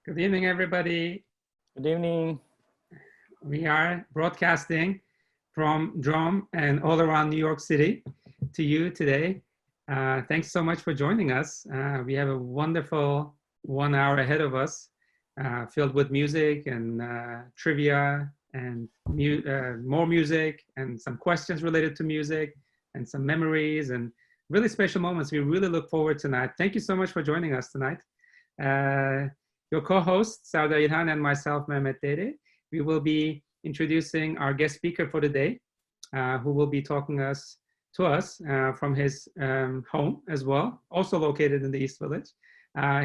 Good evening, everybody. Good evening. We are broadcasting from Drom and all around New York City to you today. Thanks so much for joining us. We have a wonderful 1 hour ahead of us, filled with music and trivia and more music and some questions related to music and some memories and really special moments. We really look forward tonight. Thank you so much for joining us tonight. Your co-host, Sauda Ilhan, and myself, Mehmet Dede, we will be introducing our guest speaker for the day, who will be talking to us from his home as well, also located in the East Village.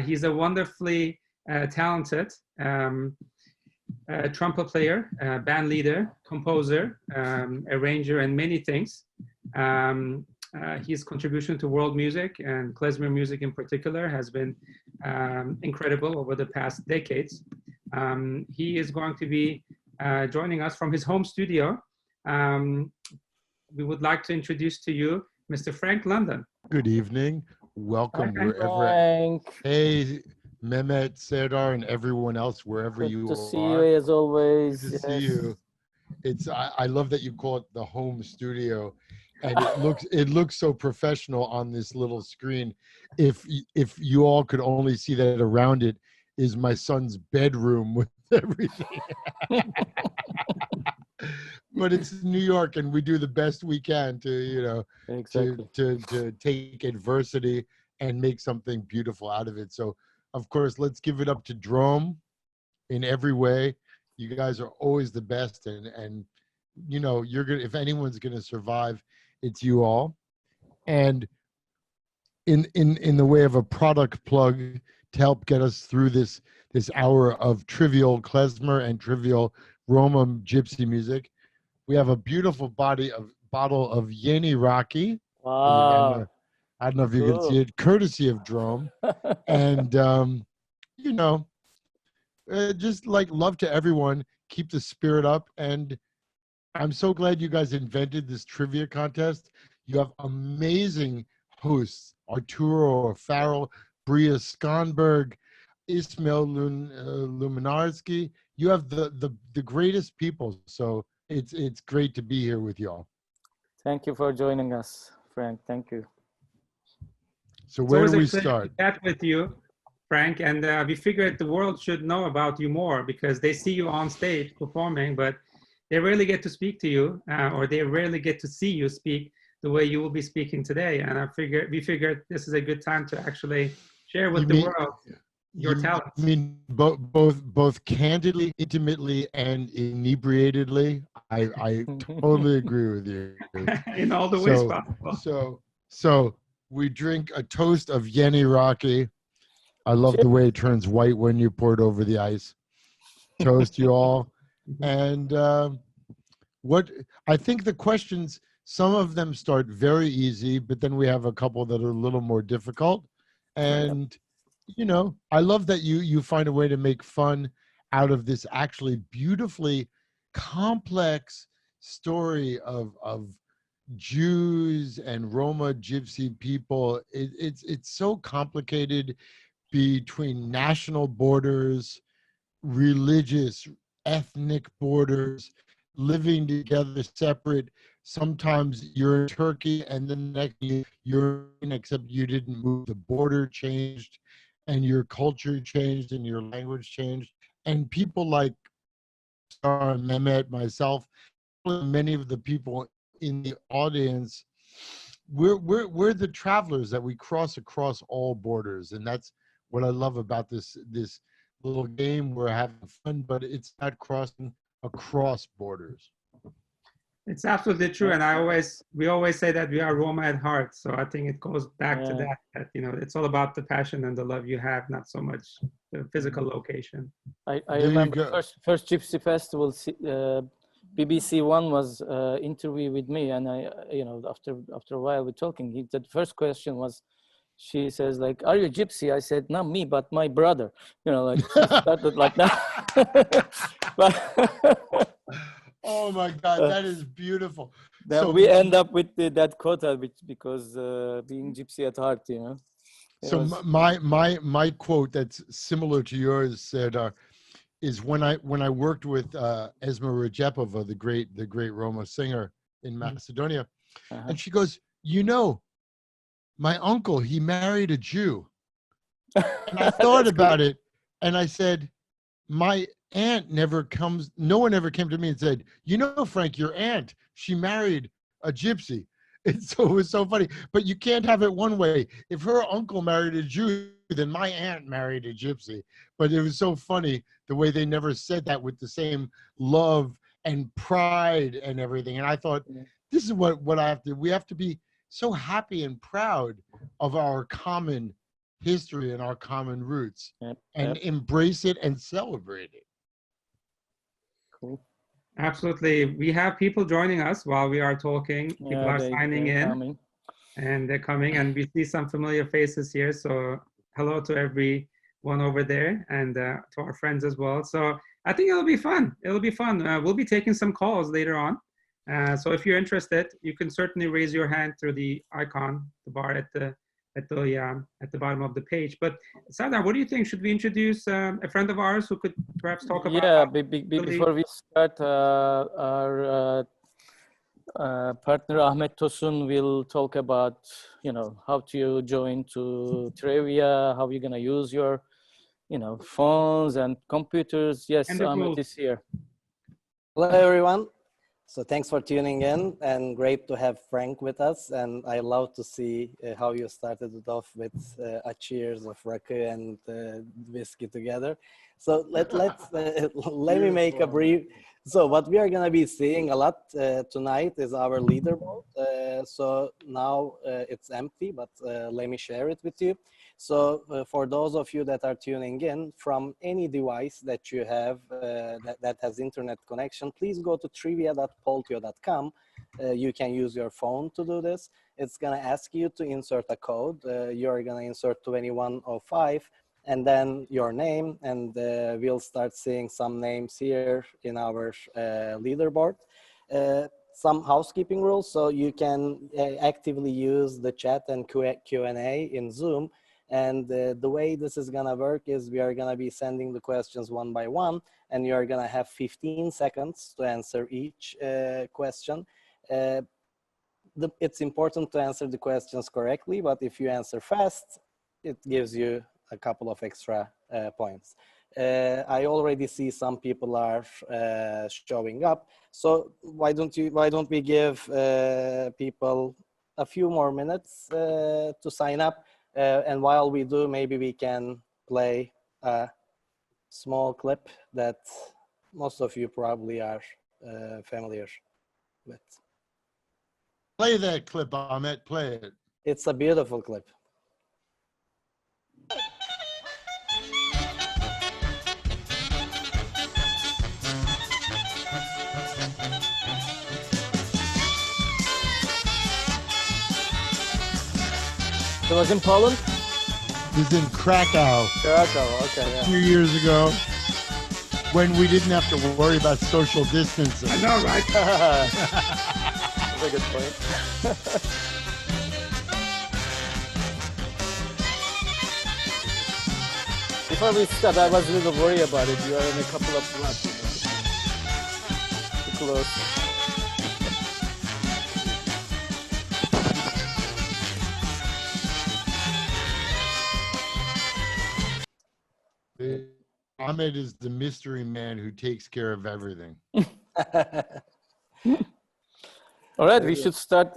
He's a wonderfully talented trumpet player, band leader, composer, arranger, and many things. His contribution to world music and klezmer music in particular has been incredible over the past decades. He is going to be joining us from his home studio. We would like to introduce to you Mr. Frank London. Good evening. Welcome Frank. wherever. Hey, Mehmet, Serdar, and everyone else, wherever Good you to are. see you as always. Good to see you. I love that you call it the home studio, and it looks so professional on this little screen. If you all could only see that around it is my son's bedroom with everything. But it's New York, and we do the best we can to Exactly. to take adversity and make something beautiful out of it. So of course, let's give it up to Drom in every way. You guys are always the best, and you're gonna, if anyone's gonna survive, it's you all. And in the way of a product plug to help get us through this hour of trivial klezmer and trivial Roma gypsy music, we have a beautiful bottle of Yeni Rocky. Wow. I don't know if you can see it, courtesy of Drom. And just like love to everyone, keep the spirit up. And I'm so glad you guys invented this trivia contest. You have amazing hosts: Arturo Farrell, Bria Skonberg, Ismail Luminarski. You have the greatest people. So it's great to be here with y'all. Thank you for joining us, Frank. Thank you. So where do we start? To chat with you, Frank, and we figured the world should know about you more because they see you on stage performing, but they rarely get to speak to you, or they rarely get to see you speak the way you will be speaking today. And we figured this is a good time to actually share with the world your talents. I mean, both candidly, intimately, and inebriatedly. I totally agree with you. In all the ways possible. So we drink a toast of Yeni Rocky. I love the way it turns white when you pour it over the ice. Toast you all. And what I think the questions, some of them start very easy, but then we have a couple that are a little more difficult. And I love that you find a way to make fun out of this actually beautifully complex story of Jews and Roma gypsy people. It's so complicated between national borders, religious, ethnic borders, living together separate. Sometimes you're in Turkey and then the next you're in, except you didn't move, the border changed and your culture changed and your language changed. And people like Sarah, Mehmet, myself, many of the people in the audience, we're the travelers that we cross across all borders. And that's what I love about this little game. We're having fun, but it's not crossing across borders. It's absolutely true, and we always say that we are Roma at heart. So I think it goes back to that. It's all about the passion and the love you have, not so much the physical location. I remember first Gypsy Festival. BBC One was interview with me, and I after a while we're talking. The first question was, she says like, "Are you gypsy?" I said, "Not me, but my brother." She started like that. Oh my God, that is beautiful. Then we end up with that quota, because being gypsy at heart, So my quote that's similar to yours said is when I worked with Esma Rajepova, the great Roma singer in Macedonia, and she goes, you know, my uncle, he married a Jew. And I thought about it, and I said, my aunt no one ever came to me and said, you know, Frank, your aunt, she married a gypsy. And so it was so funny. But you can't have it one way. If her uncle married a Jew, then my aunt married a gypsy. But it was so funny the way they never said that with the same love and pride and everything. And I thought, this is what we have to be so happy and proud of our common history and our common roots, and embrace it and celebrate it. Cool. Absolutely. We have people joining us while we are talking. People are signing in, and they're coming, and we see some familiar faces here. So hello to everyone over there, and to our friends as well. So I think it'll be fun. It'll be fun. We'll be taking some calls later on. So if you're interested, you can certainly raise your hand through the icon, the bar at the bottom of the page. But Sardar, what do you think? Should we introduce a friend of ours who could perhaps talk about? Yeah, before we start, our partner Ahmet Tosun will talk about, you know, how to join to Trivia, how you're gonna use your, you know, phones and computers. Yes, Ahmet is here. Hello, everyone. So thanks for tuning in, and great to have Frank with us. And I love to see how you started it off with a cheers of rakı and whiskey together. So let me make a brief. So what we are going to be seeing a lot tonight is our leaderboard. So now it's empty, but let me share it with you. So for those of you that are tuning in from any device that you have that has internet connection, please go to trivia.poltio.com. You can use your phone to do this. It's going to ask you to insert a code. You're going to insert 2105 and then your name, and we'll start seeing some names here in our leaderboard. Some housekeeping rules, so you can actively use the chat and Q&A in Zoom. And the way this is gonna work is we are gonna be sending the questions one by one, and you are gonna have 15 seconds to answer each question. It's important to answer the questions correctly, but if you answer fast, it gives you a couple of extra points. I already see some people are showing up. So why don't we give people a few more minutes to sign up? And while we do, maybe we can play a small clip that most of you probably are familiar with. Play that clip, Ahmet. Play it. It's a beautiful clip. It was in Poland? It was in Krakow. Krakow, okay, yeah. A few years ago, when we didn't have to worry about social distancing. I know, right? That's a good point. Before we start, I was a little worried about it. You are in a couple of blocks. Too close. Ahmed is the mystery man who takes care of everything. All right, we should start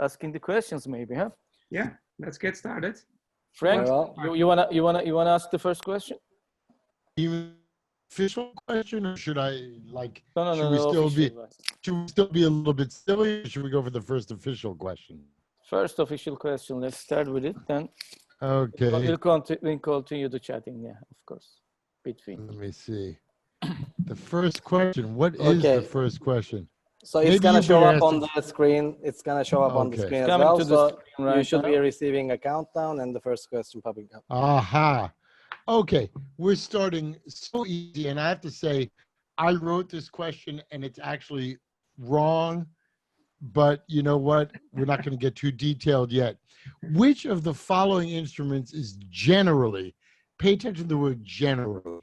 asking the questions, maybe, huh? Yeah, let's get started. Frank, you wanna ask the first question? Even official question, or should I Should we still be a little bit silly, or should we go for the first official question? First official question. Let's start with it then. Okay. We'll continue the chatting, yeah, of course. Between. Let me see. The first question. What is the first question? So it's gonna show up on the screen. It's gonna show up on the screen as well. So you should be receiving a countdown and the first question popping up. Aha. Okay, we're starting so easy, and I have to say, I wrote this question and it's actually wrong but you know what? We're not going to get too detailed yet. Which of the following instruments is generally, pay attention to the word generally,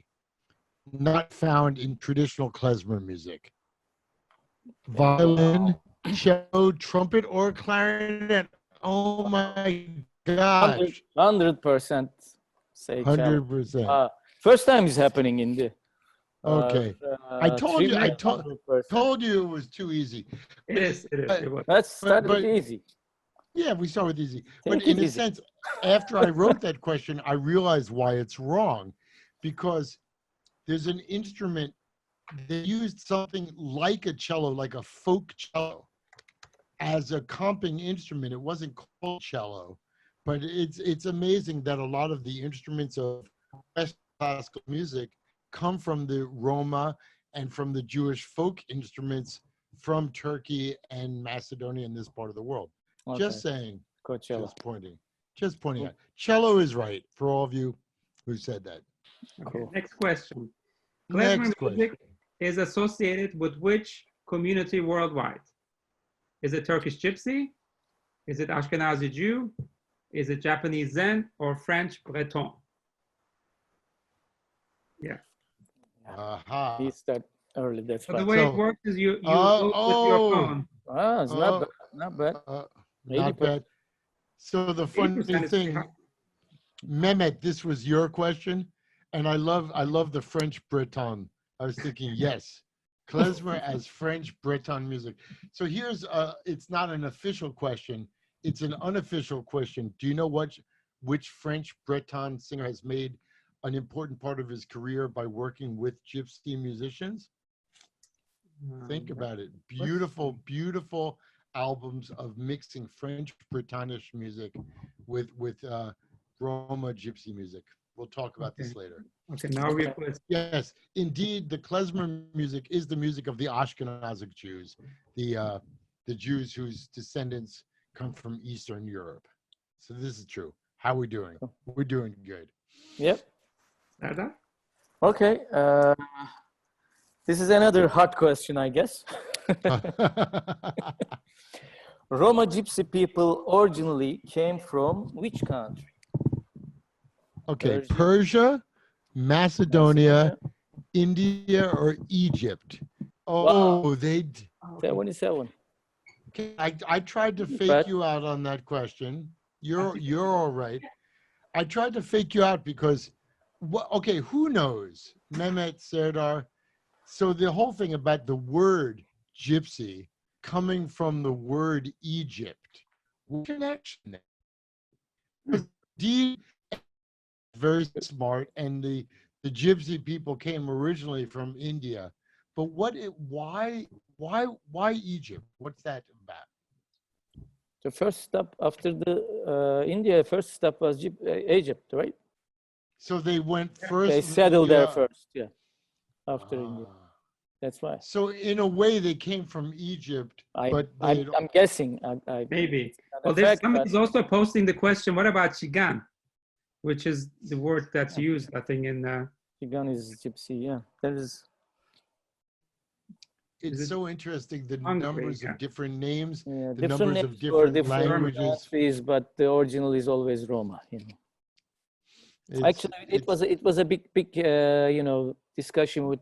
not found in traditional klezmer music? Violin, cello, trumpet, or clarinet? Oh my gosh. 100% say cello. 100%. First time is happening in the Okay. I told you, I 100%. told you it was too easy. It is. It was. Let's start but- with easy. Yeah, we start with easy. Take But it in a easy. sense, after I wrote that question, I realized why it's wrong. Because there's an instrument, they used something like a cello, like a folk cello, as a comping instrument. It wasn't called cello. But it's amazing that a lot of the instruments of West classical music come from the Roma and from the Jewish folk instruments from Turkey and Macedonia in this part of the world. Okay. Just saying, Coachella. just pointing out. Cello is right for all of you who said that. Okay, Cool. next question. Klezmer Next question. music is associated with which community worldwide? Is it Turkish Gypsy? Is it Ashkenazi Jew? Is it Japanese Zen or French Breton? Yeah. Aha. He start early. That's So the right. way it So- works is you Oh, vote with your oh. phone. It's not bad. Not bad. Not 80%. bad. So the funny 80% is pretty thing, high. Mehmet, this was your question, and I love the French Breton. I was thinking, yes, klezmer as French Breton music. So here's it's not an official question, it's an unofficial question. Do you know which French Breton singer has made an important part of his career by working with Gypsy musicians? Think about it. Beautiful, beautiful albums of mixing French Bretonnish music with Roma Gypsy music. We'll talk about this later. Okay, now we put Yes, indeed, the klezmer music is the music of the Ashkenazic Jews, the Jews whose descendants come from Eastern Europe. So this is true. How are we doing? We're doing good. Yep. Serdar. Okay. This is another hard question, I guess. Roma Gypsy people originally came from which country? Okay, Persia. Persia, Macedonia, India, or Egypt? Oh, they. 77. Okay, I tried to fake But- you out on that question. You're all right. I tried to fake you out because, okay, who knows? Mehmet, Serdar. So the whole thing about the word gypsy coming from the word Egypt, what connection there? Because indeed, very smart, and the gypsy people came originally from India. But why Egypt? What's that about? The first stop after the India, first stop was Egypt, right? So they went first. They settled there first, yeah. After India, Ah. that's why. So in a way, they came from Egypt, but they I'm guessing. Maybe. not a Well, there's fact, somebody's but- also posting the question, what about Chigan? Which is the word that's used, I think, in Chigan is gypsy, yeah. There is. it's it so interesting the Hungary, numbers yeah. of different names, Yeah, the different numbers of names for different languages. countries, but the original is always Roma. You know. It's- Actually, it was a big discussion with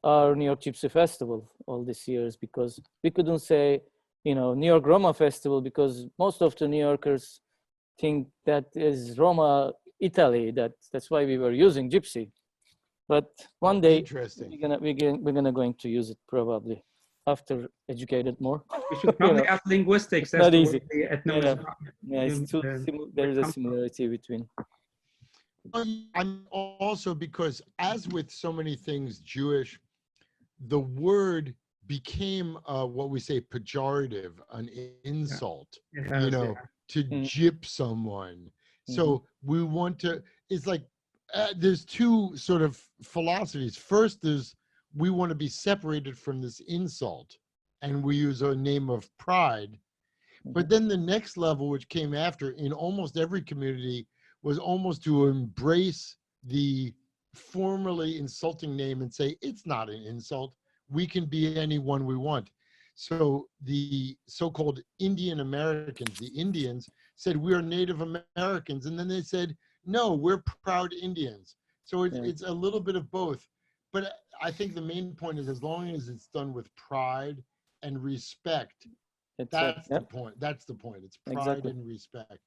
our New York Gypsy Festival all these years, because we couldn't say New York Roma Festival because most of the New Yorkers think that is Roma, Italy. That's why we were using Gypsy. But one day interesting. we're gonna going to use it probably after educated more. we should probably ask linguistics as not to easy. what the etymology. Yeah, it's too there is a similarity between. I'm also, because as with so many things Jewish, the word became what we say pejorative, an insult, to gyp someone. So we want to, it's like, there's two sort of philosophies. First is we want to be separated from this insult, and we use a name of pride. But then the next level, which came after in almost every community, was almost to embrace the formerly insulting name and say, it's not an insult. We can be anyone we want. So the so-called Indian Americans, the Indians, said we're Native Americans, and then they said no, we're proud Indians. So it's a little bit of both. But I think the main point is as long as it's done with pride and respect, that's the point. That's the point. It's pride and respect.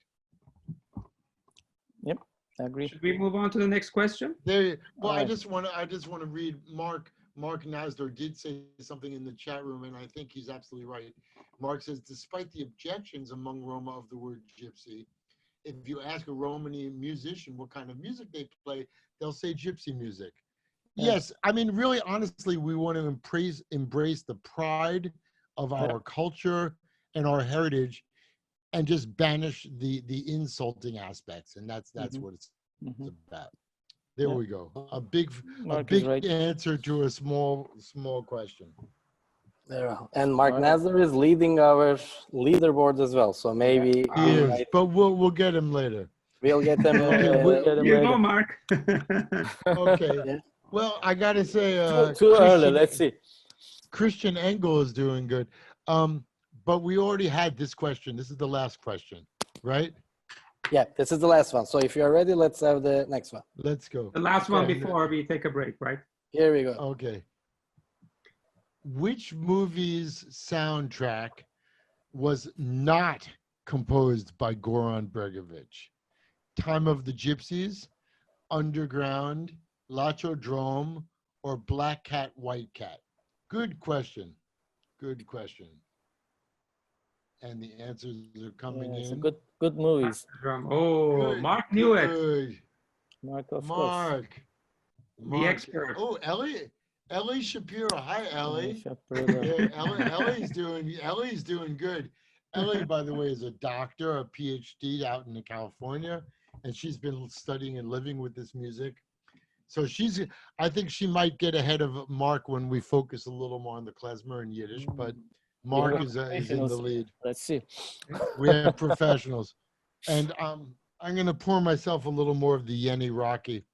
Yep, I agree. Should we move on to the next question? I just want to read Mark Nasdor did say something in the chat room, and I think he's absolutely right. Mark says, despite the objections among Roma of the word gypsy, if you ask a Romani musician what kind of music they play, they'll say gypsy music. Yes, I mean, really, honestly, we want to embrace the pride of our culture and our heritage, and just banish the insulting aspects, and that's what it's about. There we go. A big answer to a small question. There we go. And Mark Nazar is leading our leaderboard as well, so maybe he is, but we'll get him later. We'll get them. You know, Mark. Okay. Yeah. Well, I gotta say, too early. Let's see. Christian Engel is doing good, but we already had this question. This is the last question, right? Yeah, this is the last one. So if you are ready, let's have the next one. Let's go. The last one before we take a break, right? Here we go. Okay. Which movie's soundtrack was not composed by Goran Bregovic? Time of the Gypsies, Underground, Lacho Drom, or Black Cat, White Cat? Good question. Good question. And the answers are coming in. Good movies. Oh, good, Mark knew it. Mark, of course. The expert. Oh, Ellie Shapiro. Hi, Ellie. Yeah, Ellie's doing good. Ellie, by the way, is a doctor, a PhD out in California, and she's been studying and living with this music. So I think she might get ahead of Mark when we focus a little more on the Klezmer and Yiddish, but Mark is in the lead. Let's see. We have professionals. And I'm going to pour myself a little more of the Yeni Rocky.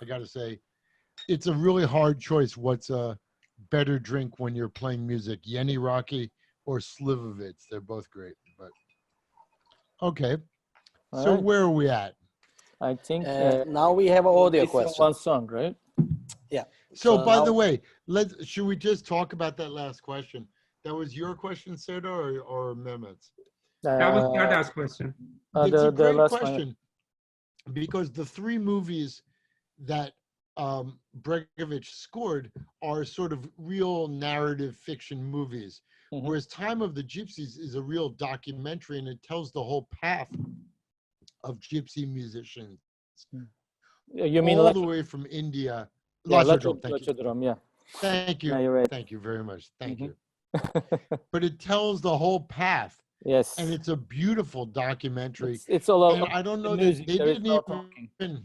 I got to say, it's a really hard choice. What's a better drink when you're playing music, Yeni Rocky or Slivovitz? They're both great. But okay. So where are we at? I think now we have an audio question. One song, right? Yeah. So by the way, should we just talk about that last question? That was your question, Serdar, or Mehmet's? That was Serdar's question. It's a great question because the three movies that Bregovic scored are sort of real narrative fiction movies, whereas Time of the Gypsies is a real documentary, and it tells the whole path of gypsy musicians. You mean all the way from India? Lacho Drom, yeah. Thank you. Yeah, you're right. Thank you very much. Thank you. But it tells the whole path. Yes. And it's a beautiful documentary. It's all about I don't know the music. They didn't even.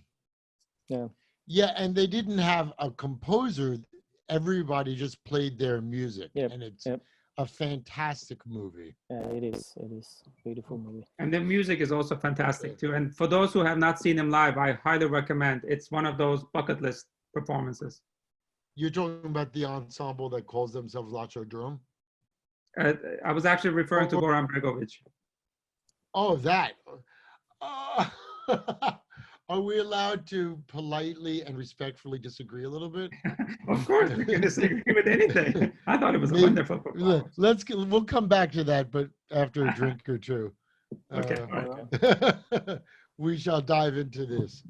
Yeah, and they didn't have a composer. Everybody just played their music, and it's a fantastic movie. Yeah, it is. It is a beautiful movie. And the music is also fantastic too. And for those who have not seen him live, I highly recommend. It's one of those bucket list performances. You're talking about the ensemble that calls themselves Lacho Drom? I was actually referring to Goran Bregovic. Oh, that. Are we allowed to politely and respectfully disagree a little bit? Of course, we can disagree with anything. I thought it was a wonderful performance. We'll come back to that, but after a drink or two. Okay. We shall dive into this.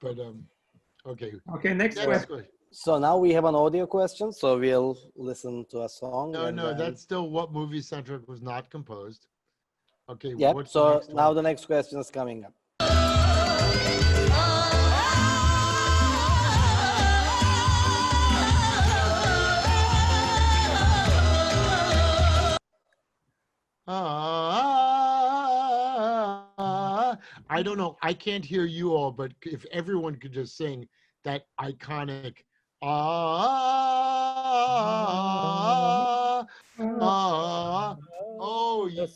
But okay. Okay, next question. So now we have an audio question, so we'll listen to a song. No, that's still what movie soundtrack was not composed. Okay. Yeah. So now the next question is coming up. I don't know. I can't hear you all, but if everyone could just sing that iconic oh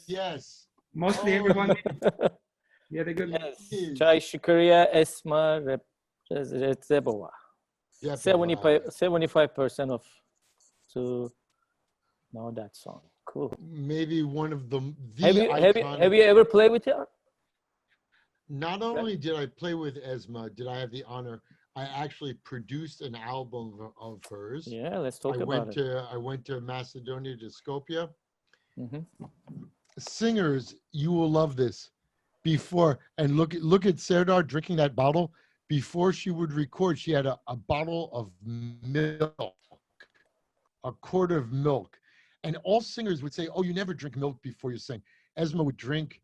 yes. Mostly everyone. Yeah, the good. Yes. Çay Şükriye Esma Retzebova. 75% of to know that song. Cool. maybe one of the Have iconic. you ever played with her? Not only did I play with Esma, did I have the honor, I actually produced an album of hers. Yeah, let's talk about it. I went to Macedonia, to Skopje. Mhm. Singers, you will love this. Before, and look at Serdar drinking that bottle. Before she would record, she had a bottle of milk, a quart of milk. And all singers would say, "Oh, you never drink milk before you sing." Esma would drink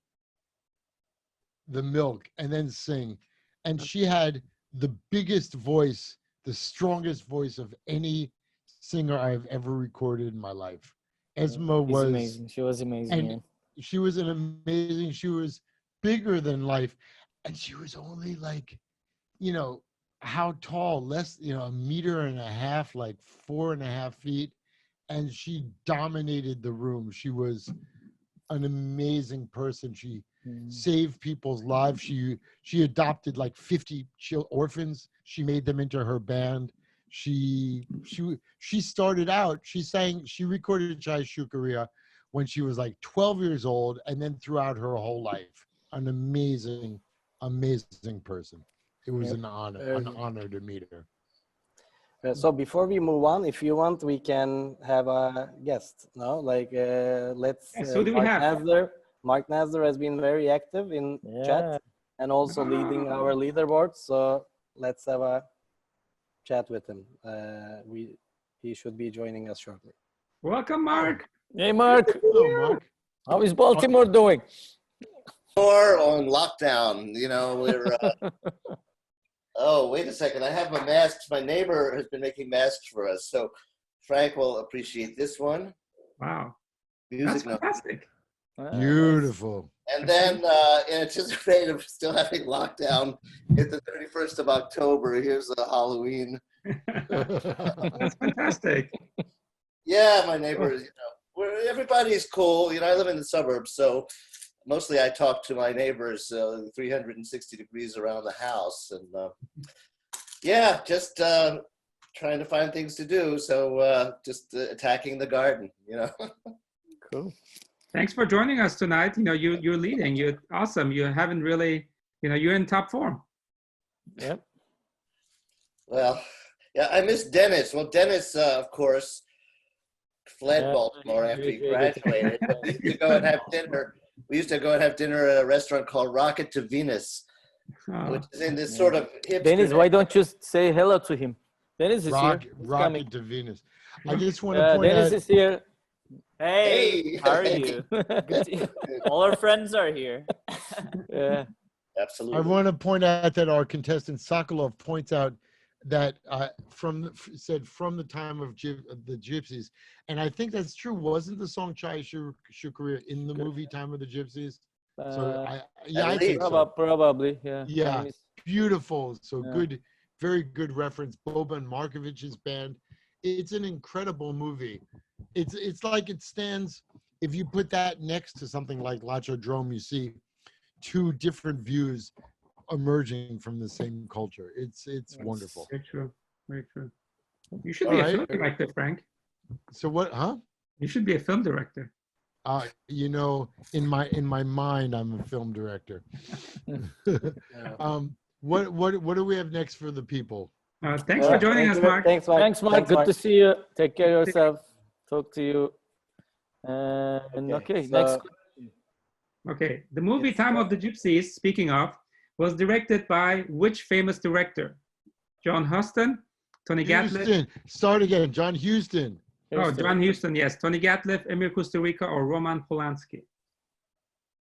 the milk and then sing. And she had the biggest voice, the strongest voice of any singer I've ever recorded in my life. Esma She's was amazing. She was amazing. and Yeah. she was an amazing, she was bigger than life. And she was only like, you know, how tall? Less, you know, a meter and a half, like 4.5 feet. And she dominated the room. She was an amazing person. She saved people's lives. She adopted like 50 orphans. She made them into her band. She started out, she recorded Chai Shukaria when she was like 12 years old, and then throughout her whole life. An amazing, amazing person. It was an honor to meet her. So before we move on, if you want, we can have a guest. No, like let's. Yes, who do we have? Mark Nasser has been very active in chat and also leading our leaderboard. So let's have a chat with him. He should be joining us shortly. Welcome, Mark. Hey, Mark. Hello, Mark. How is Baltimore doing? Or on lockdown, you know, we're. Oh, wait a second! I have my masks. My neighbor has been making masks for us, so Frank will appreciate this one. Wow, Music that's note. fantastic. Beautiful. And then, in anticipation of still having lockdown, it's the 31st of October. Here's a Halloween. That's fantastic. Yeah, my neighbors, you know, everybody's cool. You know, I live in the suburbs, so mostly I talk to my neighbors 360 degrees around the house. And yeah, just trying to find things to do. So just attacking the garden, you know. Cool. Thanks for joining us tonight. You know, you're leading. You're awesome. You haven't really, you know, you're in top form. Yep. Well, yeah, I miss Dennis. Well, Dennis, of course, fled Baltimore after he graduated. We used to go and have dinner. We used to go and have dinner at a restaurant called Rocket to Venus, which is in this sort of hipster. Dennis, why don't you say hello to him? Dennis is here. Rocket to Venus. I just want to point Dennis out. is here. Hey, how are you? All our friends are here. Yeah. Absolutely. I want to point out that our contestant Sokolov points out that from the time of the Gypsies, and I think that's true. Wasn't the song Chai Shukaria in the movie Time of the Gypsies? So I think so. Probably, yeah. Yeah, beautiful. So Yeah. good, very good reference. Boban Markovic's band. It's an incredible movie. It's like it stands. If you put that next to something like Lacho Drom, you see two different views emerging from the same culture. It's wonderful. Very true. Very true. You should be a film director, Frank. So what? Huh? You should be a film director. You know, in my mind, I'm a film director. What do we have next for the people? Thanks for joining us, Mark. Thanks, Mark. Thanks, Mark. Good to see you. Take care of yourself. Talk to you. Okay, next. Okay, the movie Time of the Gypsies, speaking of, was directed by which famous director? John Huston, Tony Gatliff. Houston. Start again. John Huston. Oh, John Huston, yes. Tony Gatliff, Emir Kusturica, or Roman Polanski?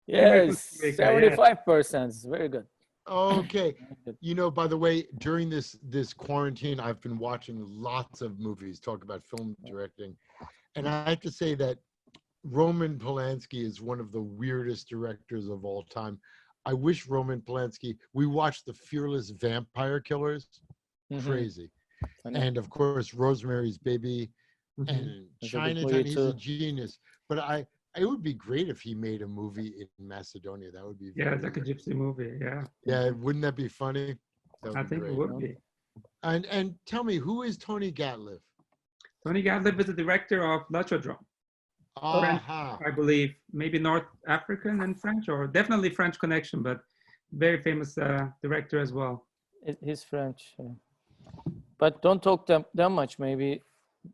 Yes, 75%. Very good. Okay. You know, by the way, during this quarantine, I've been watching lots of movies, talk about film directing. And I have to say that Roman Polanski is one of the weirdest directors of all time. I wish Roman Polanski, we watched The Fearless Vampire Killers, crazy. And of course, Rosemary's Baby and Chinatown, he's a genius. But it would be great if he made a movie in Macedonia. That would be like a gypsy movie, yeah. Yeah, wouldn't that be funny? I think it would be. And tell me, who is Tony Gatliff? Tony Gatliff is the director of Lacho Drom. French, Aha. I believe, maybe North African and French, or definitely French connection, but very famous director as well. He's French. But don't talk that much. Maybe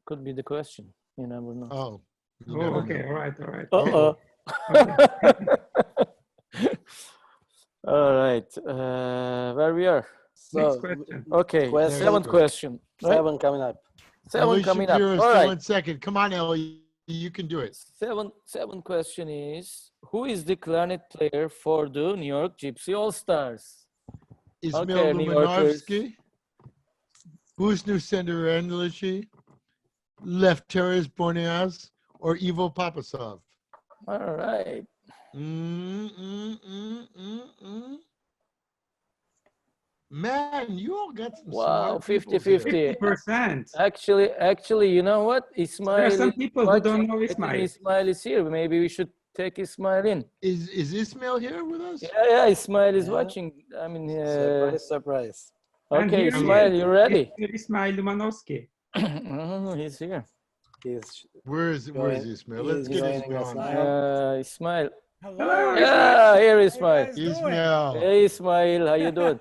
could be the question. You never know. Oh. You Oh, never okay. know. All right. All right. Uh-oh. All right. Where we are? Next So, question. Okay. Question- Seventh question. Right? 7 coming up. Seven Ellie coming Shapiro, up. All still right. in second. Come on, Ellie. You can do it. Seven question is, who is the clarinet player for the New York Gypsy All-Stars? Ismail Okay, New Yorkers. Lumanovsky, Husnu Senderenlichi, Lefteris Borneas, or Ivo Papasov? All right. Man, you all got some Wow, smart people here. 50-50. 50%. Actually, you know what? Ismail. There are some people who don't know I think Ismail. Ismail is here. Maybe we should take Ismail in. Is Ismail here with us? Yeah, Ismail is Yeah. watching. I mean, Surprise, surprise. And okay, here he Ismail, is. you ready? Ismail Lumanovsky. Oh, he's here. He's Where is Ismail? Let's he's get joining Ismail us on. now. Ismail. Hello, Yeah, here How Ismail. you guys doing? Ismail. Hey, Ismail, how you doing?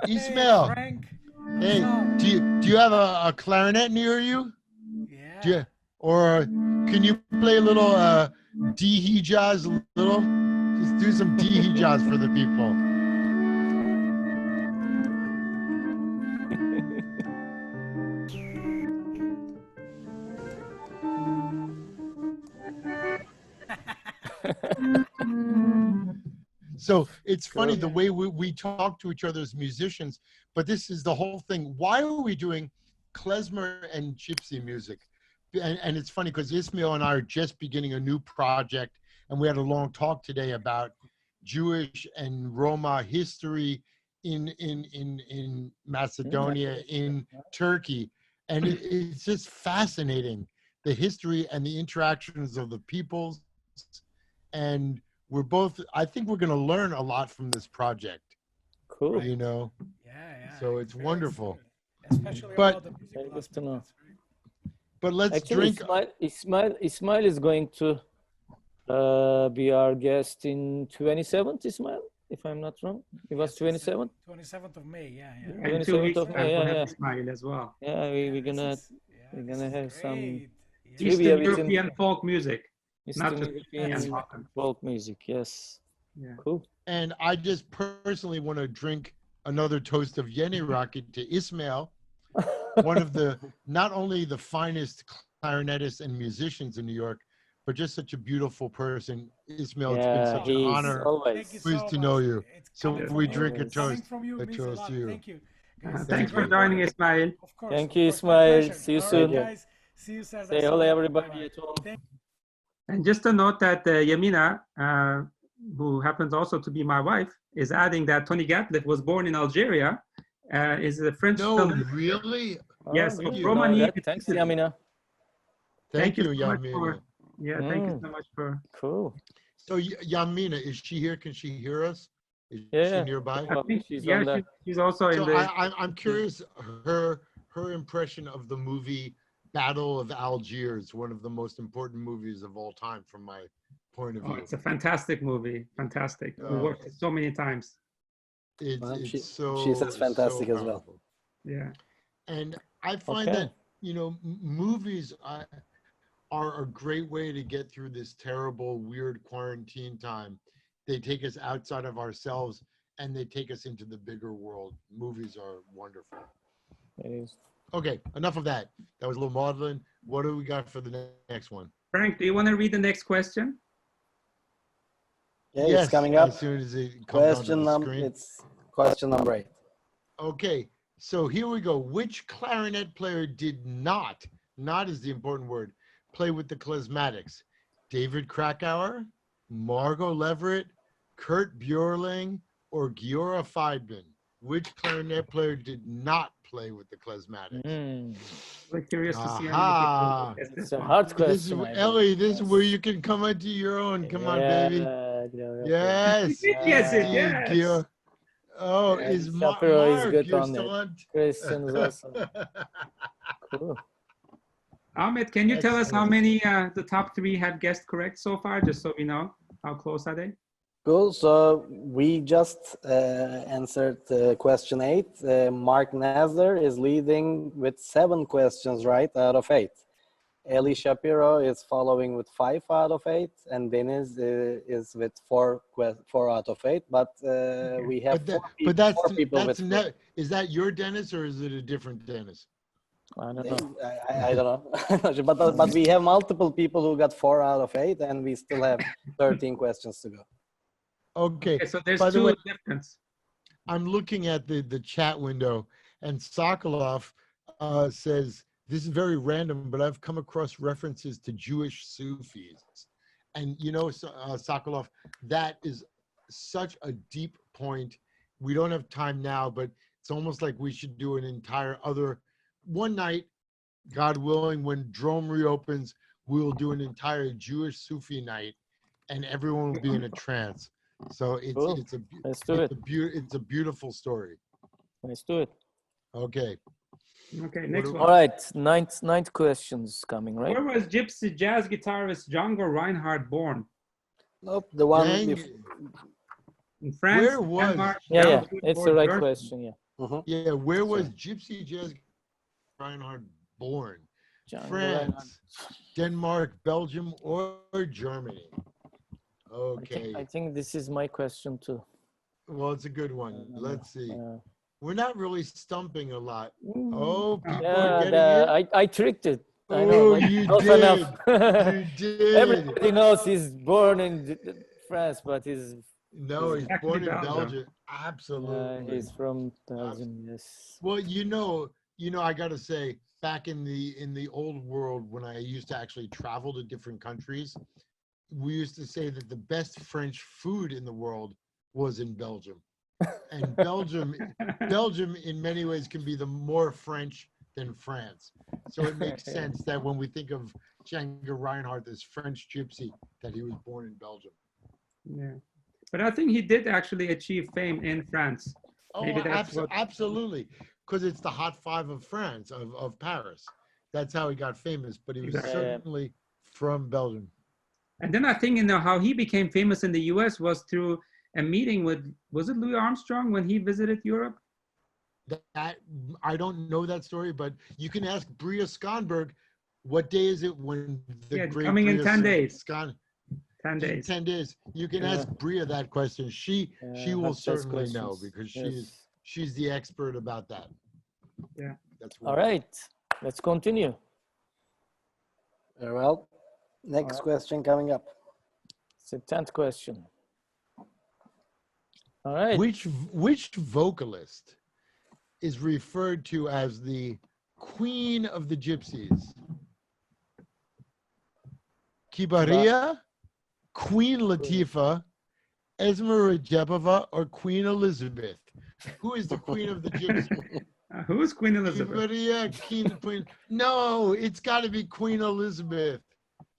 Ismail. Hey, Frank. Hey, What's up? do you have a clarinet near you? Yeah. Do you, or can you play a little D jazz? Little, just do some D jazz for the people. So it's funny the way we talk to each other as musicians, but this is the whole thing. Why are we doing klezmer and gypsy music? And it's funny because Ismail and I are just beginning a new project, and we had a long talk today about Jewish and Roma history in Macedonia, in Turkey, and it's just fascinating, the history and the interactions of the peoples. And we're both, I think we're going to learn a lot from this project. Cool. You know, Yeah. so it's Very wonderful. exciting. Especially But- about the music Very good to aspect, know. that's very- but let's Actually, drink. Ismail is going to be our guest in 27th, Ismail, if I'm not wrong. It was 27th? 27th of May, yeah. And 2 27th weeks of time, May, we'll yeah. have Ismail as well. Yeah, we're gonna This is- we're this gonna is have some great. Yeah. Trivia Eastern within- European folk music. Eastern just European Balkan. folk music. Yes, Yeah. cool. And I just personally want to drink another toast of Yeni Rocket to Ismail, one of the, not only the finest clarinetists and musicians in New York, but just such a beautiful person. Ismail, it's been Yeah, such an he's honor. Thank always. you Pleased so to know much. you. It's So coming we from drink you. a Coming toast- from you a means a toast lot. to you. Thank you. Thanks for you. joining, Ismail. Of course. Thank of you, course, my Ismail. pleasure. See you All soon. right, guys. See you, sir. Say hello, everybody at home. And just a note that Yamina, who happens also to be my wife, is adding that Tony Gatlif was born in Algeria, is a French No, film. really? Yes, Oh, of you Romani. know that. Thanks, Yamina. Thank you, so much Yamina. for- Yeah, thank you Mm. so much for. Cool. So Yamina, is she here? Can she hear us? Is Yeah. she nearby? I Well, think, she's yeah, on the- she's also in So the. I'm curious her impression of the movie Battle of Algiers, one of the most important movies of all time from my point of Oh, view. it's a fantastic movie. Fantastic. We Oh. watched it so many times. It's She so says fantastic as well. powerful. Yeah. And I find Okay. that, you know, movies are a great way to get through this terrible, weird quarantine time. They take us outside of ourselves and they take us into the bigger world. Movies are wonderful. It is. Okay, enough of that. That was a little maudlin. What do we got for the next one? Frank, do you want to read the next question? Yeah, Yes, it's coming up. as soon as it comes onto Question the number. screen. It's question number 8. Okay, so here we go. Which clarinet player did not is the important word, play with the Klezmatics? David Krakauer, Margot Leverett, Kurt Bjorling, or Giora Feidman? Which clarinet player did not play with the Klezmatics? Mm. We're curious to see Aha. how many people guess It's this a one. hard This is, question. I Ellie, this is where you can come into your own. Come on, baby. Yes. Yes, Yeah. yes. Giora. Oh, Yeah, is Shapiro is Mark, good you're on still it. on? Christian is also cool. Ahmed, can you tell us how Excellent. many the top three have guessed correct so far, just so we know how close are they? Cool. So we just answered question 8. Mark Nasser is leading with 7 questions right out of 8. Eli Shapiro is following with 5 out of 8, and Deniz is with 4 out of 8. But we have four people with. Is that your Dennis or is it a different Dennis? I don't know. I don't know. but we have multiple people who got 4 out of 8, and we still have 13 questions to go. Okay. So there's By the two way, difference. I'm looking at the chat window, and Sokolov says, this is very random, but I've come across references to Jewish Sufis. And you know, Sokolov, that is such a deep point. We don't have time now, but it's almost like we should do an entire other one night, God willing, when Drom reopens, we'll do an entire Jewish Sufi night, and everyone will be in a trance. So it's Cool. it's a beautiful story. Let's do it. Okay. Okay, next one. All right, ninth questions coming, right? Where was Gypsy jazz guitarist Django Reinhardt born? Nope, the one. In France, Where was? Denmark, Yeah, Belgium, it's or the right Germany? question. Yeah. Yeah, where was Gypsy Jazz Reinhardt born? Django France, Denmark, Belgium, or Germany? Okay. I think this is my question too. Well, it's a good one. Let's see. Yeah. We're not really stumping a lot. Oh, people Yeah, are getting it. I tricked it. I know. Oh, like, you close did. enough. You did. Everybody knows he's born in France, but he's No, he's born in Belgium. yeah, Absolutely. he's from Belgium. Yes. Well, you know, I got to say, back in the old world, when I used to actually travel to different countries, we used to say that the best French food in the world was in Belgium. And Belgium in many ways can be the more French than France. So it makes sense that when we think of Django Reinhardt, this French gypsy, that he was born in Belgium. Yeah, but I think he did actually achieve fame in France. Oh, absolutely, because it's the hot 5 of France, of Paris. That's how he got famous, but he was certainly from Belgium. And then I think, how he became famous in the US was through a meeting with, was it Louis Armstrong when he visited Europe? That I don't know that story, but you can ask Bria Skonberg, what day is it when the great coming in 10 days. 10 days. 10 days. You can ask Bria that question. She will certainly know, because she's the expert about that. Yeah. All right, let's continue. Very well. Next question coming up. It's the 10th question. All right. Which vocalist is referred to as the Queen of the Gypsies? Kibaria, Queen Latifah, Esma Rajapova, or Queen Elizabeth? Who is the Queen of the Gypsies? Who is Queen Elizabeth? Kibaria, Queen. No, it's got to be Queen Elizabeth.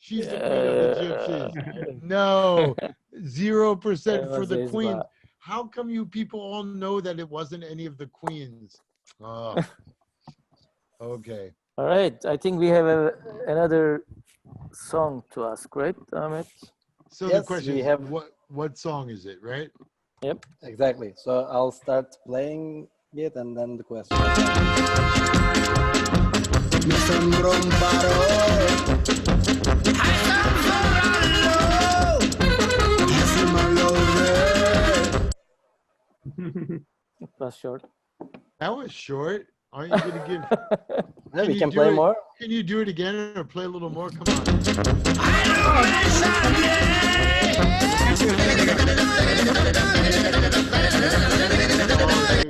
She's the Queen of the Gypsies. No, 0% for the Queen. How come you people all know that it wasn't any of the queens? Oh, okay. All right. I think we have another song to ask, right, Ahmed? So the question is, what song is it, right? Yep. Exactly. So I'll start playing it, and then the question. It was short. That was short. Aren't you going to give? Yeah, we can play more. Can you do it again or play a little more? Come on.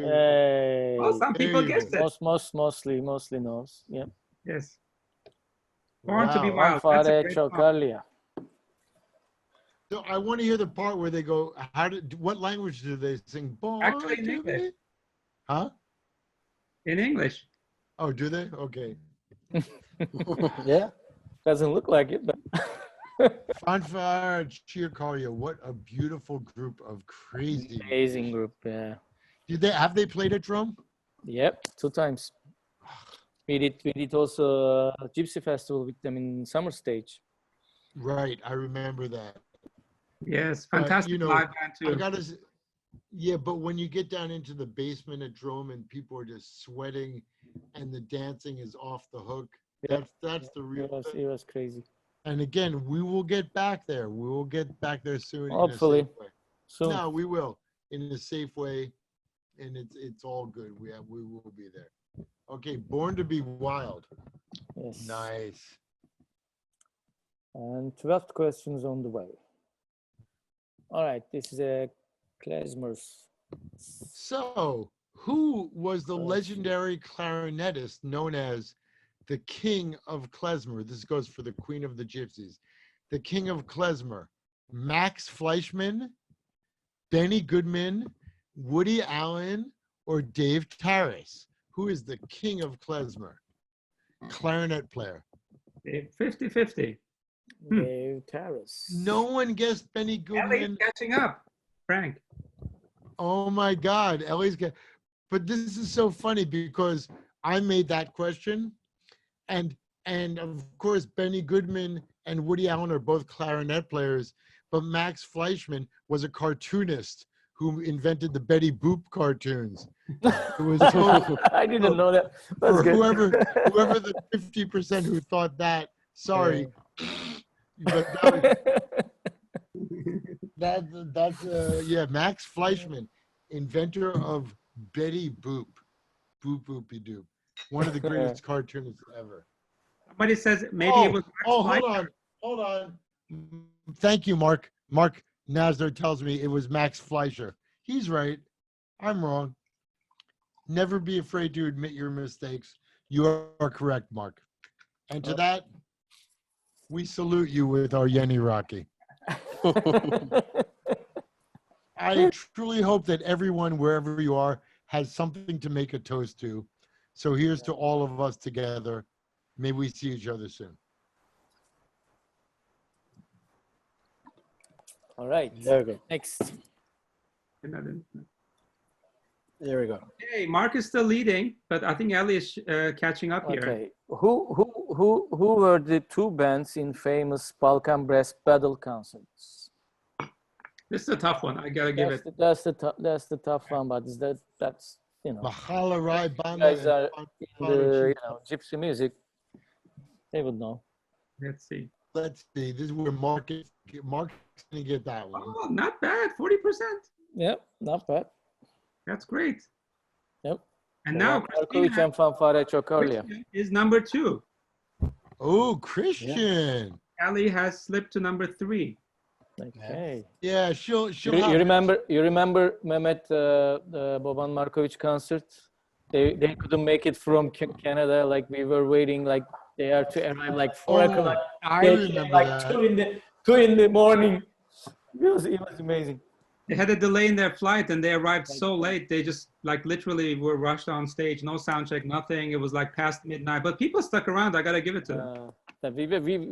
Hey. Well, some people guessed it. Mostly knows. Yeah. Yes. Born to be Wow. wild. That's a Fare great song. Chocalia. So I want to hear the part where they go, what language do they sing? Born Actually in to English. be? Huh? In English. Oh, do they? Okay. Yeah. Doesn't look like it, but Fanfare Chocalia, what a beautiful group of crazy. amazing group. Yeah. Have they played at Drom? Yep. 2 times. We did also a Gypsy festival with them in summer stage. Right, I remember that. Yes, But, fantastic you know, live band I too. gotta, yeah, but when you get down into the basement at Drom and people are just sweating, and the dancing is off the hook, Yeah. that's the real thing. It was crazy. And again, we will get back there. We will get back there soon. Hopefully. In a safe way. Soon. No, we will in a safe way, and it's all good. We will be there. Okay, Born to Be Wild. Yes. Nice. And 12th questions on the way. All right, this is a Klezmer's. So, who was the legendary clarinetist known as the King of Klezmer? This goes for the Queen of the Gypsies. The King of Klezmer. Max Fleischman, Benny Goodman, Woody Allen, or Dave Tarras? Who is the King of Klezmer? Clarinet player. 50-50. Dave Tarras. No one guessed Benny Ellie's Goodman. catching up, Frank. Oh my God, but this is so funny because I made that question, and of course Benny Goodman and Woody Allen are both clarinet players, but Max Fleischman was a cartoonist who invented the Betty Boop cartoons. It was so, I didn't know that. That's for good. whoever the 50% who thought that, sorry, but that's yeah, Max Fleischman, inventor of Betty Boop, Boop Boopy Doop, one of the greatest cartoonists ever. Somebody says maybe it was Max Fleischer. hold on. Thank you, Mark. Mark Nasser tells me it was Max Fleischer. He's right. I'm wrong. Never be afraid to admit your mistakes. You are correct, Mark. And to that, we salute you with our Yeni Rocky. I truly hope that everyone, wherever you are, has something to make a toast to. So here's to all of us together. May we see each other soon. All right. There we go. Next. There we go. Hey, Mark is still leading, but I think Ellie is catching up here. Okay. Who were the two bands in famous Balkan Brass Battle concerts? This is a tough one. I gotta give it. That's the tough one, but that's you know. Mahala Rai You Banda guys are and in the gypsy music. They would know. Let's see. Let's see. This is where Mark's gonna get that one. Oh, not bad. 40%. Yep, not bad. That's great. Yep. And now Markovic and Fanfare çok early. Christian is number 2. Oh, Christian. Ellie has slipped to number 3. Okay. Yeah, she'll You have remember Mehmet Boban Markovic concert? They couldn't make it from Canada. Like we were waiting. Like they are to arrive like 4 o'clock. I They remember came, like that. 2 in the morning. It was amazing. They had a delay in their flight and they arrived so late. They just like literally were rushed on stage. No sound check, nothing. It was like past midnight. But people stuck around. I gotta give it to them.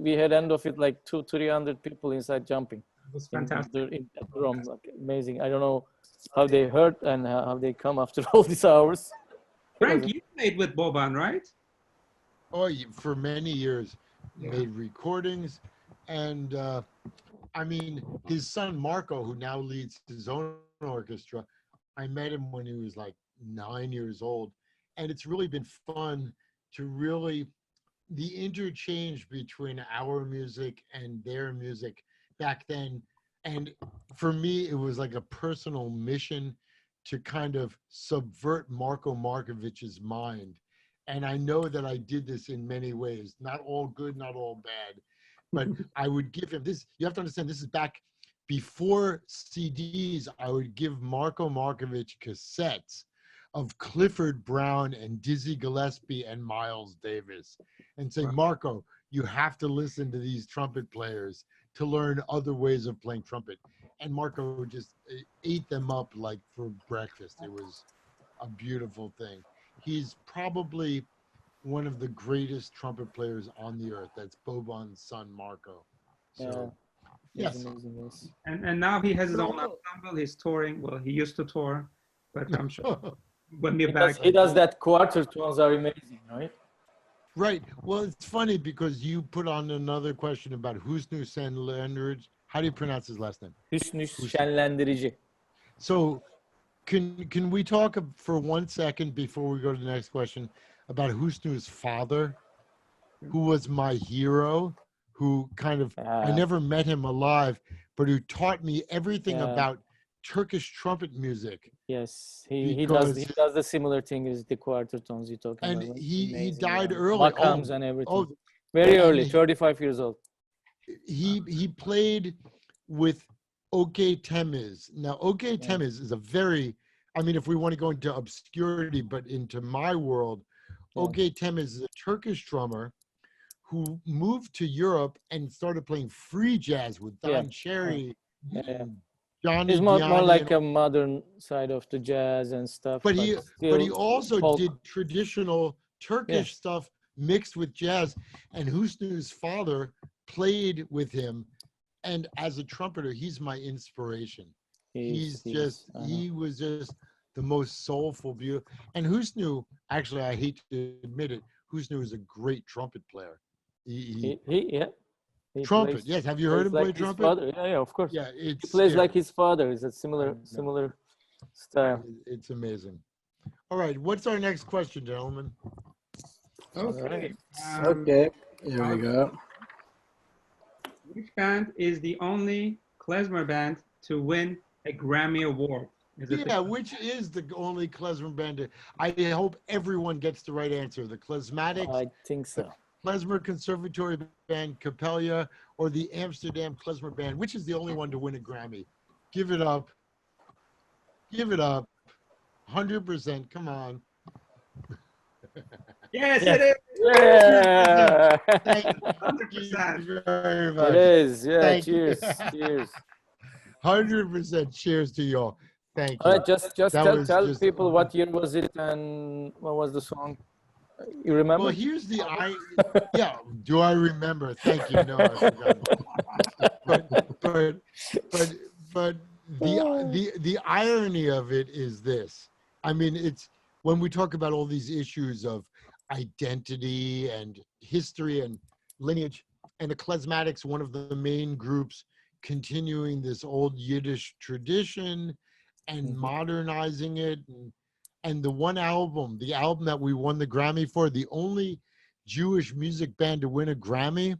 We had end of it like 200-300 people inside jumping. It was fantastic. In Drom, like amazing. I don't know how they heard and how they come after all these hours. Frank, you played with Boban, right? Oh, for many years, made recordings, and I mean, his son Marco, who now leads his own orchestra, I met him when he was like 9 years old, and it's really been fun to really the interchange between our music and their music back then. And for me, it was like a personal mission to kind of subvert Marco Markovic's mind. And I know that I did this in many ways, not all good, not all bad, but I would give him this. You have to understand, this is back before CDs. I would give Marco Markovic cassettes of Clifford Brown and Dizzy Gillespie and Miles Davis and say, Marco, you have to listen to these trumpet players to learn other ways of playing trumpet. And Marco just ate them up like for breakfast. It was a beautiful thing. He's probably one of the greatest trumpet players on the earth. That's Boban's son, Marco. So, yes. And now he has his own ensemble. He's touring. Well, he used to tour, but I'm sure when we're back. He does that quarter tones are amazing, right? Right. Well, it's funny because you put on another question about Husnu Senlendridge. How do you pronounce his last name? Hüsnü şenlendirici. So can we talk for 1 second before we go to the next question about Husnu's father, who was my hero, who kind of, I never met him alive, but who taught me everything about Turkish trumpet music. Yes, he does the similar thing as the quarter tones you're talking And about. he died early. Makams and everything. Oh, very early, 35 years old. He played with OK Temiz. Now, OK Temiz is a very, I mean, if we want to go into obscurity, but into my world, OK Temiz is a Turkish drummer who moved to Europe and started playing free jazz with Don Cherry and Johnny He's more Diani like a modern side of the jazz and stuff. But he also did traditional Turkish stuff mixed with jazz. And Husnu's father played with him. And as a trumpeter, he's my inspiration. He was just the most soulful, beautiful. And Husnu, actually, I hate to admit it, Husnu is a great trumpet player. He trumpet, plays, yes. Have you heard him play trumpet? Father. Yeah, of course. Yeah, he plays like his father. It's a similar style. It's amazing. All right, what's our next question, gentlemen? Okay. Okay, here we go. Which band is the only Klezmer band to win a Grammy Award? Which is the only Klezmer band? I hope everyone gets the right answer. The Klezmatics. I think so. Klezmer Conservatory Band, Capella, or the Amsterdam Klezmer Band, which is the only one to win a Grammy? Give it up. Give it up. 100%. Come on. Yes, it is. Yeah. Thank you very much. It is. Yeah. Thank cheers. You. Cheers. 100% cheers to y'all. Thank you. All right, just tell people what year was it and what was the song. You remember? Well, here's the do I remember? Thank you. No, I forgot. But the irony of it is this. I mean, it's when we talk about all these issues of identity and history and lineage, and the Klezmatics, one of the main groups continuing this old Yiddish tradition and modernizing it. And the one album, the album that we won the Grammy for, the only Jewish music band to win a Grammy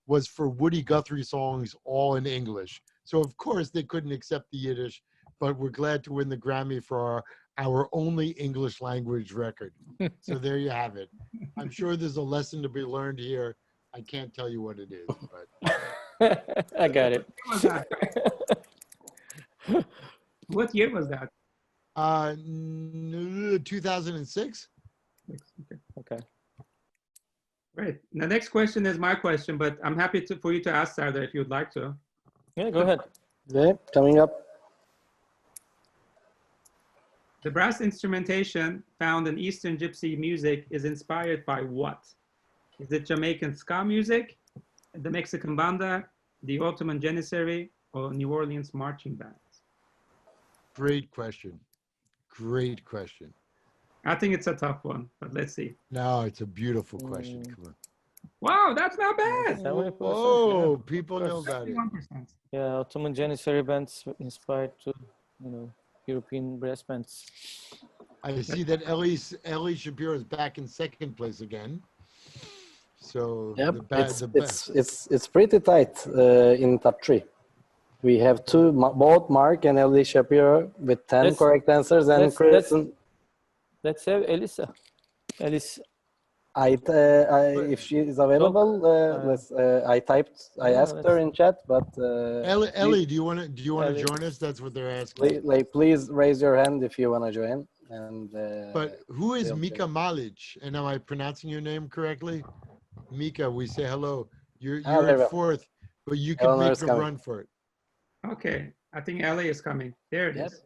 was for Woody Guthrie songs, all in English. So of course they couldn't accept the Yiddish, but we're glad to win the Grammy for our only English language record. So there you have it. I'm sure there's a lesson to be learned here. I can't tell you what it is, but I got it. What year was that? 2006. Okay. Great. The next question is my question, but I'm happy for you to ask, Sardar, if you'd like to. Yeah, go ahead. Okay, coming up. The brass instrumentation found in Eastern Gypsy music is inspired by what? Is it Jamaican ska music, the Mexican banda, the Ottoman Janissary, or New Orleans marching bands? Great question. Great question. I think it's a tough one, but let's see. No, it's a beautiful question. Come on. Wow, that's not bad. Oh, people know about it. 51%. Yeah, Ottoman Janissary bands inspired to, European brass bands. I see that Ellie Shapiro is back in second place again. So yep, it's pretty tight in top three. We have both Mark and Ellie Shapiro with 10 correct answers, and Chris. Let's have Elisa. Elisa. If she is available, I asked her in chat, but Ellie, do you want to join us? That's what they're asking. Please raise your hand if you want to join. And but who is Mika Malic? And am I pronouncing your name correctly? Mika, we say hello. You're in fourth, but you can make a run for it. Okay, I think Ellie is coming. There it is.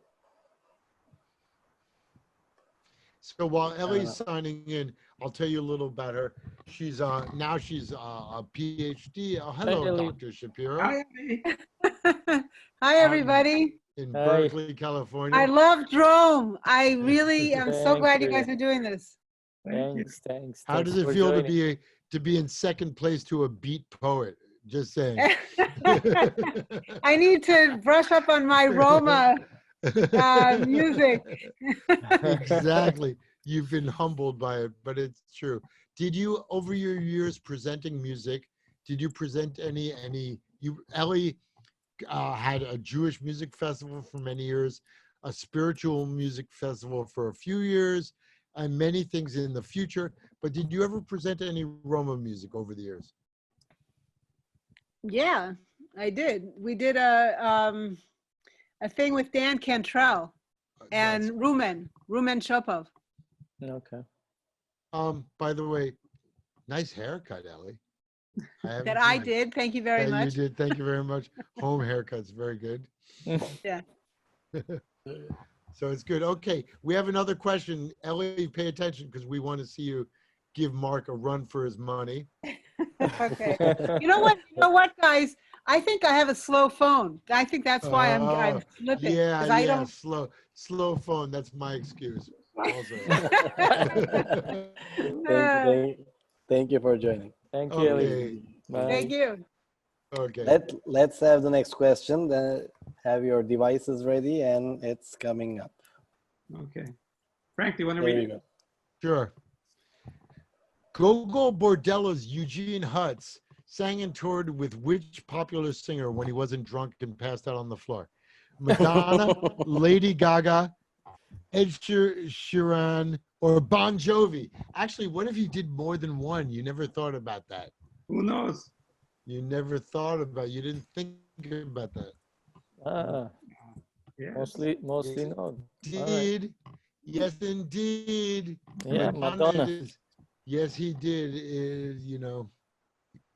So while Ellie's signing in, I'll tell you a little about her. She's now she's a PhD. Hello, Dr. Shapiro. Hi, Ellie. Hi, everybody. In Berkeley, California. I love Drom. I really am so glad you guys are doing this. Thanks. How does it for feel joining. to be in second place to a beat poet? Just saying. I need to brush up on my Roma music. Exactly. You've been humbled by it, but it's true. Did you, over your years presenting music, did you present Ellie had a Jewish music festival for many years, a spiritual music festival for a few years, and many things in the future. But did you ever present any Roma music over the years? Yeah, I did. We did a thing with Dan Cantrell and Rumen Shopov. Okay. By the way, nice haircut, Ellie. That I did. Thank you very much. You did. Thank you very much. Home haircuts, very good. Yeah. So it's good. Okay, we have another question. Ellie, pay attention because we want to see you give Mark a run for his money. Okay. You know what, guys? I think I have a slow phone. I think that's why I'm slipping. Yeah, I don't... slow phone. That's my excuse. Also. Thank you for joining. Thank you, Ellie. Bye. Thank you. Okay. Let's have the next question. Then have your devices ready, and it's coming up. Okay. Frank, do you want to read it? Sure. Gogol Bordello's Eugene Hutz sang and toured with which popular singer when he wasn't drunk and passed out on the floor? Madonna, Lady Gaga, Ed Sheeran, or Bon Jovi? Actually, what if he did more than one? You never thought about that. Who knows? You never thought about, you didn't think about that. Yes. Mostly no. Did. Right. Yes, indeed. Yeah, Madonna. Yes, he did.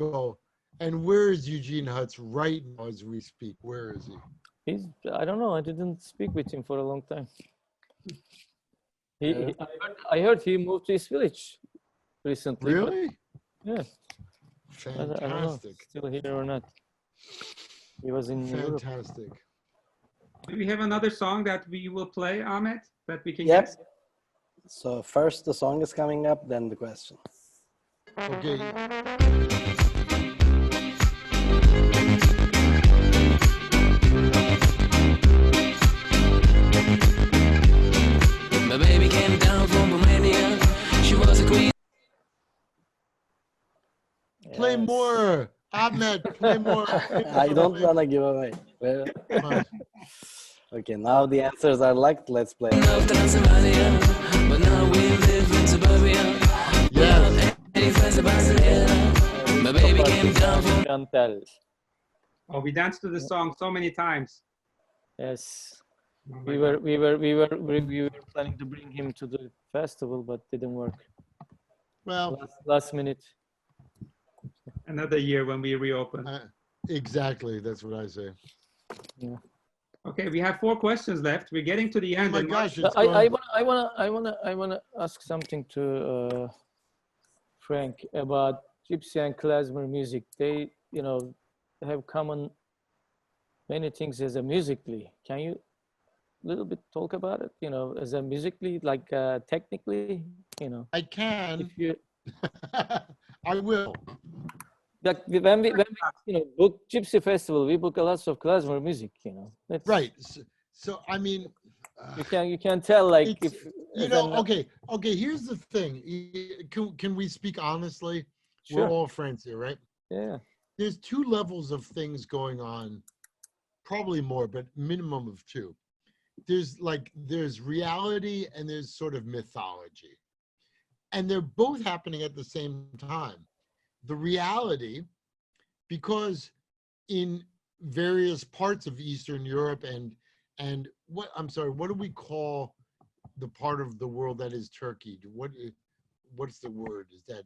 Go. And where is Eugene Hutz right now as we speak? Where is he? I don't know. I didn't speak with him for a long time. I heard he moved to his village recently. Really? Yeah. Fantastic. I don't know, still here or not. He was in Europe. Fantastic. Do we have another song that we will play, Ahmed, that we can Yep. guess? So first the song is coming up, then the question. Okay. My baby came down from Romania. She was a queen. Play more. Ahmed, play more. I don't want to give away. Well, okay, now the answers are locked. Let's play. Of Transylvania, but now we live in suburbia. Yes. My baby came down from Chantal. Oh, we danced to the song so many times. Yes. Oh my We were planning to bring him to the festival, but didn't work. Well, Last minute. Another year when we reopen. exactly. That's what I say. Yeah. Okay, we have 4 questions left. We're getting to the end. Oh my and gosh, I wanna ask something to Frank about Gypsy and Klezmer music. They, have common many things as a musically. Can you a little bit talk about it? As a musically, like technically, I can. If you, I will. like when we book Gypsy Festival, we book a lot of Klezmer music. That's, Right. So I mean, you can tell, like, if okay. Here's the thing. Can we speak honestly? Sure. We're all friends here, right? Yeah. There's 2 levels of things going on, probably more, but minimum of 2. There's reality and there's sort of mythology, and they're both happening at the same time. The reality, because in various parts of Eastern Europe and what do we call the part of the world that is Turkey? What's the word? Is that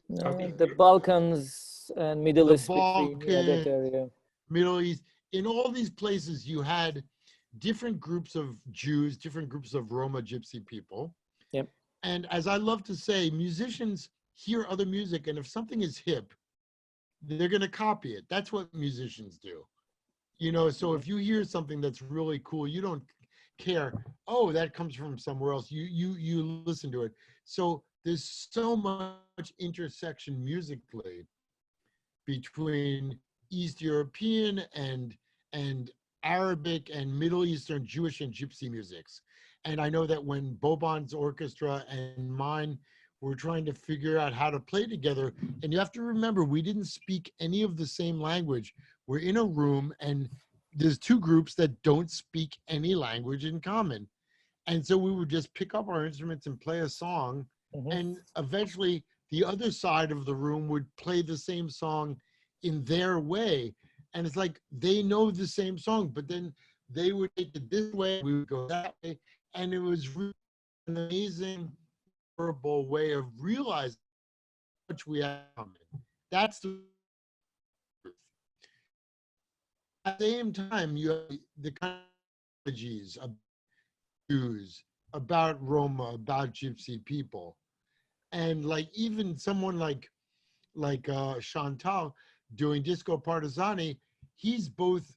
the Balkans and Middle East, that area. Middle East? In all these places, you had different groups of Jews, different groups of Roma Gypsy people. Yep. And as I love to say, musicians hear other music, and if something is hip, they're going to copy it. That's what musicians do. So if you hear something that's really cool, you don't care, oh, that comes from somewhere else. You listen to it. So there's so much intersection musically between East European and Arabic and Middle Eastern Jewish and Gypsy musics. And I know that when Boban's orchestra and mine were trying to figure out how to play together, and you have to remember, we didn't speak any of the same language. We're in a room and there's two groups that don't speak any language in common. And so we would just pick up our instruments and play a song, and eventually the other side of the room would play the same song in their way. And it's like they know the same song, but then they would take it this way, we would go that way. And it was really an amazing, horrible way of realizing how much we have in common. That's the truth. At the same time, you have the technologies of Jews, about Roma, about Gypsy people. And like even someone like Chantal doing Disco Partisani, he's both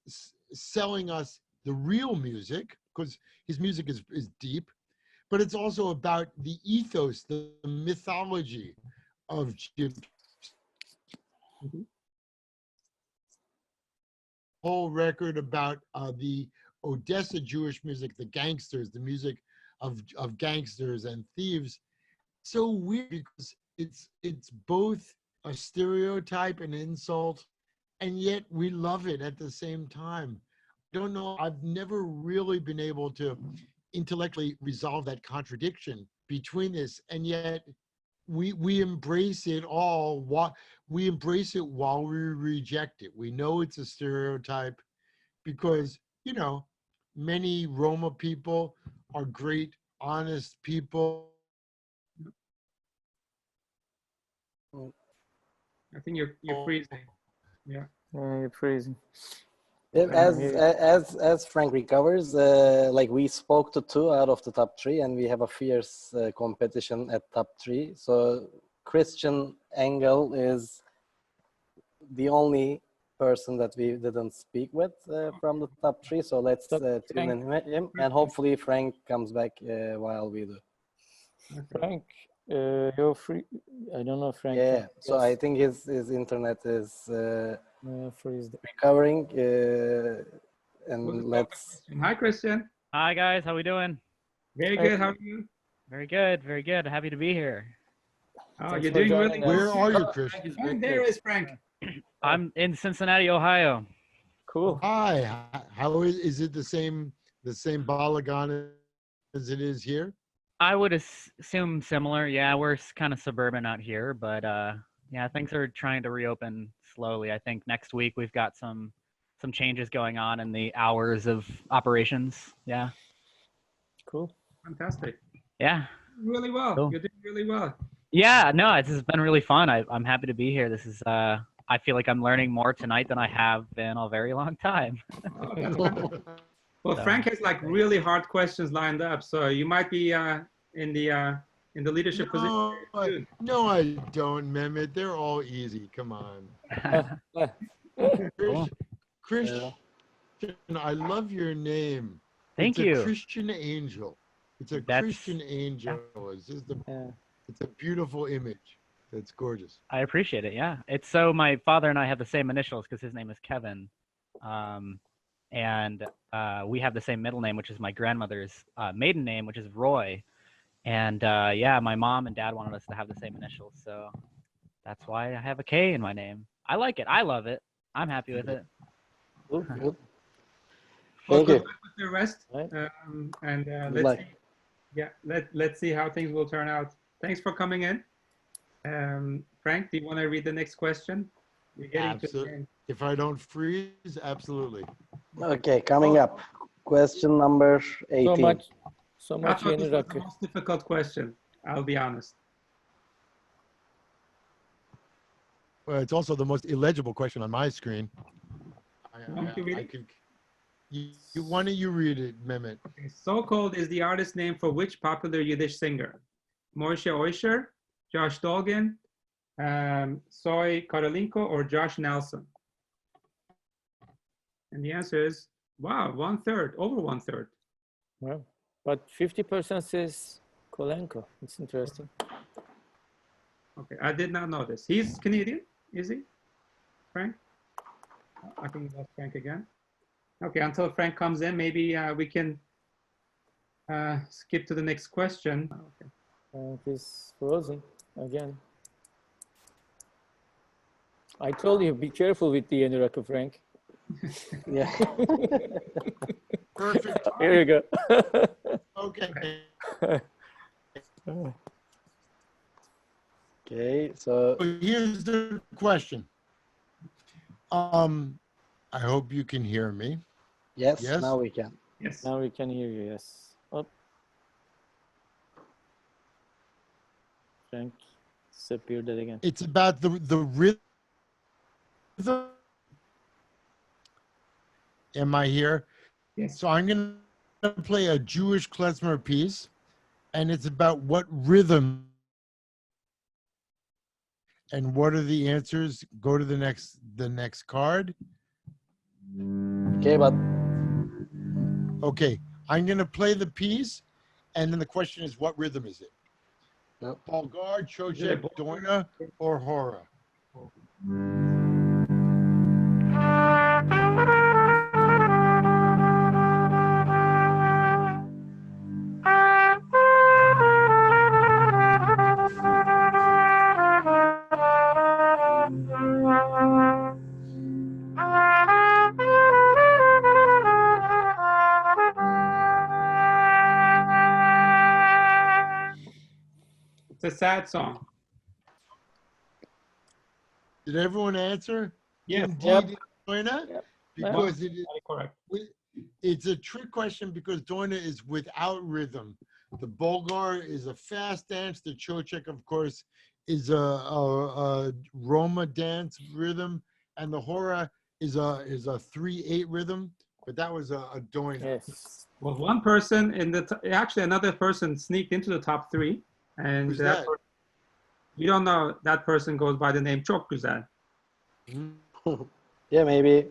selling us the real music, because his music is deep, but it's also about the ethos, the mythology of Gypsy. Whole record about the Odessa Jewish music, the gangsters, the music of gangsters and thieves. So weird because it's both a stereotype and insult, and yet we love it at the same time. I don't know, I've never really been able to intellectually resolve that contradiction between this, and yet we embrace it all. We embrace it while we reject it. We know it's a stereotype because, you know, many Roma people are great, honest people. I think you're freezing. Yeah. You're freezing. As Frank recovers, like we spoke to 2 out of the top 3, and we have a fierce competition at top 3. So Christian Engel is the only person that we didn't speak with from the top 3. So let's tune in him, and hopefully Frank comes back while we do. Frank, you're free. I don't know, Frank. Yeah, so I think his internet is recovering. And let's. Hi, Christian. Hi, guys. How we doing? Very good. How are you? Very good. Very good. Happy to be here. Oh, you're doing really well. Where are you, Christian? And there is Frank. I'm in Cincinnati, Ohio. Cool. Hi. How is it the same Balagan as it is here? I would assume similar. Yeah, we're kind of suburban out here, but yeah, things are trying to reopen slowly. I think next week we've got some changes going on in the hours of operations. Yeah. Cool. Fantastic. Yeah. Really well. Cool. You're doing really well. Yeah, no, this has been really fun. I'm happy to be here. This is I feel like I'm learning more tonight than I have been a very long time. Oh, that's wonderful. Well, Frank has like really hard questions lined up, so you might be in the leadership position. No, I don't, Mehmet. They're all easy. Come on. Christian, I love your name. Thank it's you. A Christian angel. It's a Christian angel. It's a beautiful image. That's gorgeous. I appreciate it. Yeah. It's so my father and I have the same initials because his name is Kevin. And we have the same middle name, which is my grandmother's maiden name, which is Roy. And yeah, my mom and dad wanted us to have the same initials. So that's why I have a K in my name. I like it. I love it. I'm happy with it. Good. Well, Thank you. With the rest, and let's see. Yeah, let's see how things will turn out. Thanks for coming in. Frank, do you want to read the next question? You're getting to the end. If I don't freeze, absolutely. Okay, coming up. Question number 18. So much I thought this was the energy. most difficult question, I'll be honest. Well, it's also the most illegible question on my screen. Want me to read it? Why don't you read it, Mehmet? Okay. So-called is the artist name for which popular Yiddish singer? Moshe Oisher, Josh Dolgan, Soy Karolinko, or Josh Nelson? And the answer is, wow, 1/3, over 1/3. Well, but 50% says Kolenko. It's interesting. Okay, I did not know this. He's Canadian, is he, Frank? I think that's Frank again. Okay, until Frank comes in, maybe we can skip to the next question. Okay. Frank is frozen again. I told you, be careful with the Enuraka, Frank. Yeah. Perfect. Here you go. Okay. Okay, so So here's the question. I hope you can hear me. yes, Yes? now we can. Yes. Now we can hear you, yes. Oh. Frank disappeared again. It's about the rhythm. Am I here? Yes. So I'm going to play a Jewish klezmer piece, and it's about what rhythm. And what are the answers? Go to the next card. Okay, but Okay, I'm going to play the piece, and then the question is, what rhythm is it? Yep. Bulgar, Is it Chocek, a Doina, or Hora? It's a sad song. Did everyone answer? Yes. Indeed, Doina, Yep. because it is. Very correct. It's a trick question because Doina is without rhythm. The Bulgar is a fast dance. The Chocek, of course, is a Roma dance rhythm, and the Hora is a 3/8 rhythm. But that was a Doina. Yes. Well, one person in the actually another person sneaked into the top three, and Who's that? we don't know. That person goes by the name Çok Güzel. yeah, maybe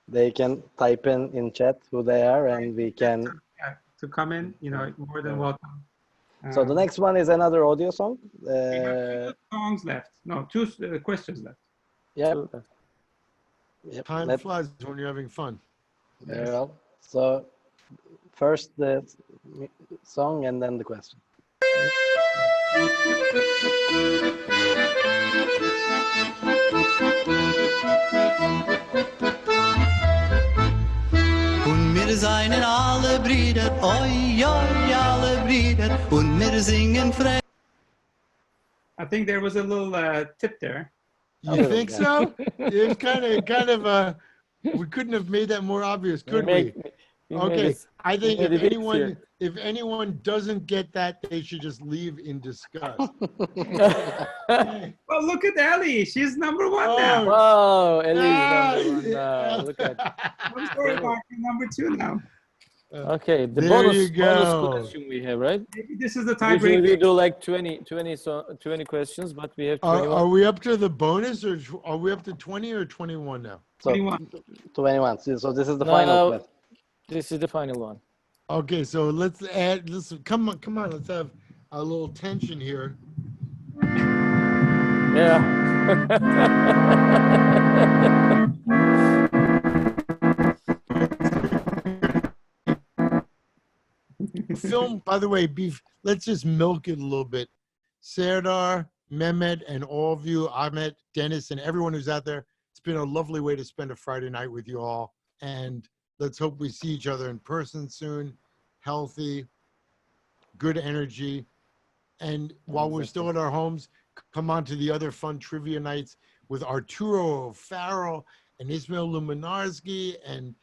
they can type in chat who they are, and we can. Yeah, to come in, more than welcome. So the next one is another audio song. We have 2 songs left. No, 2 questions left. Yeah. So, Yep. Time flies when you're having fun. Very well. So first the song and then the question. Und wir seien alle Brüder, oi, oi, alle Brüder, und wir singen frei. I think there was a little tip there. You think so? It's kind of we couldn't have made that more obvious, could we? Okay, I think if anyone doesn't get that, they should just leave in disgust. Well, look at Ellie. She's number 1 now. Wow, Ellie's number 1 now. Look at. I'm sorry about number 2 now. Okay, the There bonus you go. question we have, right? Maybe this is the Usually we tiebreaker. do like 20 questions, but we have 21. Are we up to the bonus, or are we up to 20 or 21 now? So 21. 21. So this is the No, final question. This is the final one. Okay, so let's add. Come on. Let's have a little tension here. Yeah. Film, by the way, let's just milk it a little bit. Serdar, Mehmet, and all of you, Ahmet, Dennis, and everyone who's out there, it's been a lovely way to spend a Friday night with you all. And let's hope we see each other in person soon, healthy, good energy. And while we're still at our homes, come on to the other fun trivia nights with Arturo Farrell and Ismail Luminarski and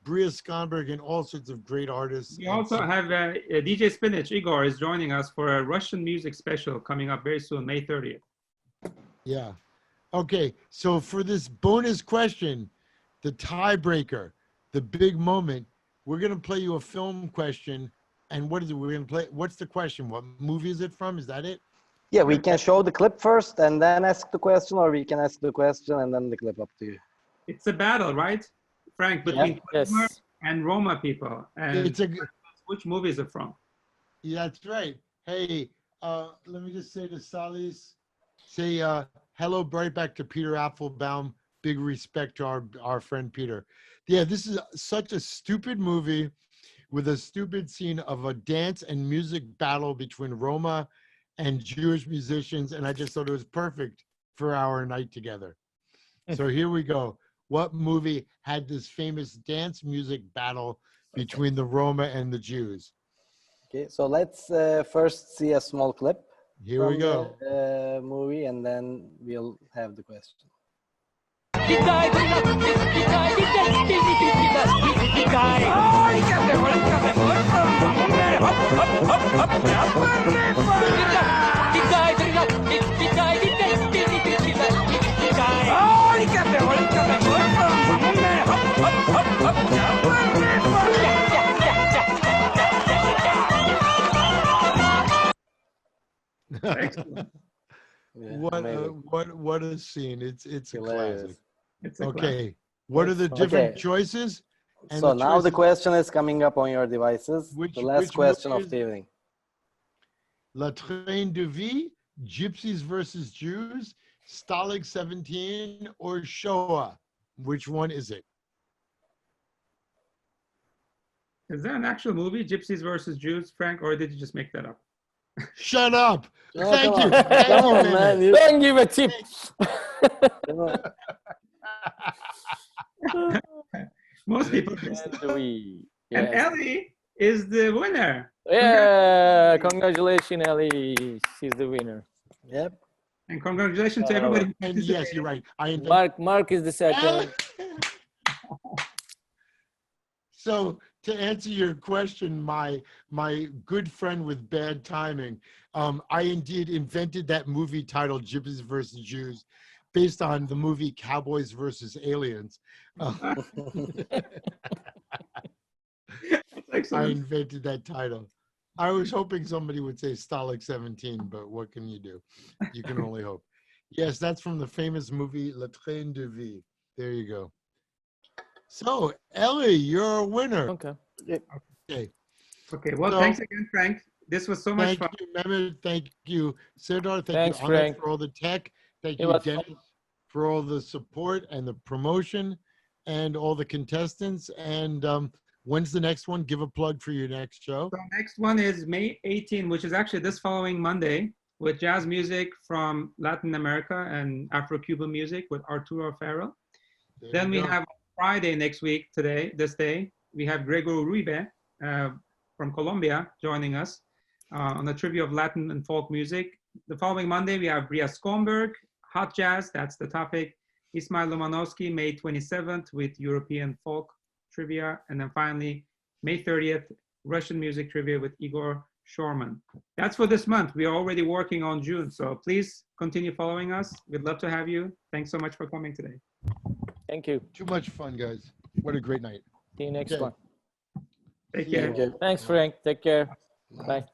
Bria Skonberg and all sorts of great artists. We also have DJ Spinach, Igor, is joining us for a Russian music special coming up very soon, May 30th. Yeah. Okay, so for this bonus question, the tiebreaker, the big moment, we're going to play you a film question. And what is it? We're going to play. What's the question? What movie is it from? Is that it? Yeah, we can show the clip first and then ask the question, or we can ask the question and then the clip. Up to you. It's a battle, right, Frank, between Klezmer Yes. and Roma people. And It's a. which movie is it from? Yeah, that's right. Hey, let me just say to Salis, Say hello right back to Peter Applebaum. Big respect to our friend Peter. Yeah, this is such a stupid movie with a stupid scene of a dance and music battle between Roma and Jewish musicians, and I just thought it was perfect for our night together. So here we go. What movie had this famous dance music battle between the Roma and the Jews? Okay, so let's first see a small clip Here we from go. the movie, and then we'll have the question. Excellent. Yeah, What amazing. what a scene. It's a Hilarious. classic. It's a classic. Okay. What are the Excellent. different Okay. choices? And So now the choices- question is coming up on your devices. Which- The last which question movie of is the it? evening. La Train de Vie, Gypsies versus Jews, Stalag 17, or Shoah? Which one is it? Is there an actual movie, Gypsies versus Jews, Frank, or did you just make that up? Shut up. Oh, Thank come you. on. Thank Come you, on, man. Mehmet. You- Don't give a tip. come on. Most people guessed And it. we, And yes. Ellie is the winner. Yeah, congratulations, Ellie. She's the winner. Yep. And congratulations to everybody who And yes, you're participated. right. Mark is the second. So to answer your question, my good friend with bad timing, I indeed invented that movie titled Gypsies versus Jews based on the movie Cowboys versus Aliens. I Excellent. invented that title. I was hoping somebody would say Stalag 17, but what can you do? You can only hope. Yes, that's from the famous movie La Train de Vie. There you go. So, Ellie, you're a winner. Okay. Okay. Okay, well, So- thanks again, Frank. This was so much Thank fun. you, Mehmet. Thank you, Serdar. Thank Thanks, you, Ahmed, Frank. for all the tech. Thank It you, was Dennis, fun. for all the support and the promotion and all the contestants. And when's the next one? Give a plug for your next show. So next one is May 18, which is actually this following Monday, with jazz music from Latin America and Afro-Cuban music with Arturo Farrell. There Then you we go. have Friday next week, this day, we have Gregor Uribe from Colombia joining us on the trivia of Latin and folk music. The following Monday, we have Bria Skomberg, Hot Jazz, that's the topic. Ismail Lomanovsky, May 27th with European folk trivia. And then finally, May 30th, Russian music trivia with Igor Shorman. That's for this month. We are already working on June, so please continue following us. We'd love to have you. Thanks so much for coming today. Thank you. Too much fun, guys. What a great night. See you next Okay. one. Take See you care. all. Thank you. Thanks, Frank. Take care. Bye.